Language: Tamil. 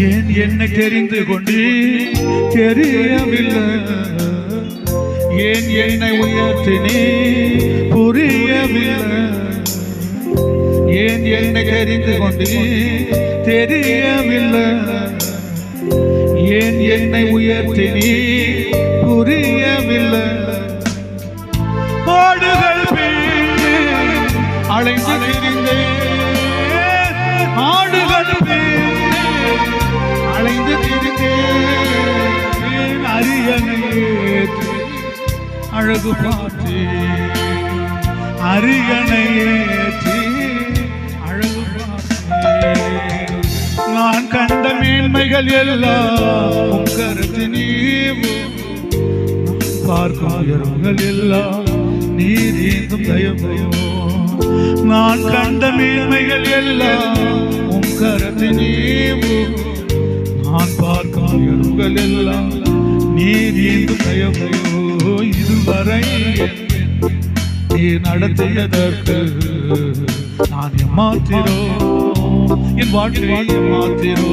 ஏன் என்னை தெரிந்து கொண்டு தெரியவில்லை, ஏன் என்னை உயர்த்தினே புரியவில்லை, ஏன் என்னை தெரிந்து கொண்டு தெரியவில்லை, ஏன் என்னை உயர்த்தினே புரியவில்லை. பாடுகள் பேண்டு அலைந்து திரிந்தேன், ஆடுகள் பேண்டு அலைந்து திரிந்தேன், அரியணை ஏற்றி அழகு பார்த்தேன், அரியணை ஏற்றி அழகு பார்த்தேன். நான் கண்ட மேன்மைகள் எல்லாம் உன் கருத்து நீவு, பார்க்கும் உயர்வுகள் எல்லாம் நீர் ஏந்தும் தயவையோ. நான் கண்ட மேன்மைகள் எல்லாம் உன் கருத்து நீவு, நான் பார்க்கும் உயர்வுகள் எல்லாம் நீர் ஏந்தும் தயவையோ. இதுவரை நீ நடத்தியதற்கு நான் ஏமாத்திரோ, என் வாழ்க்கையை ஏமாத்திரோ.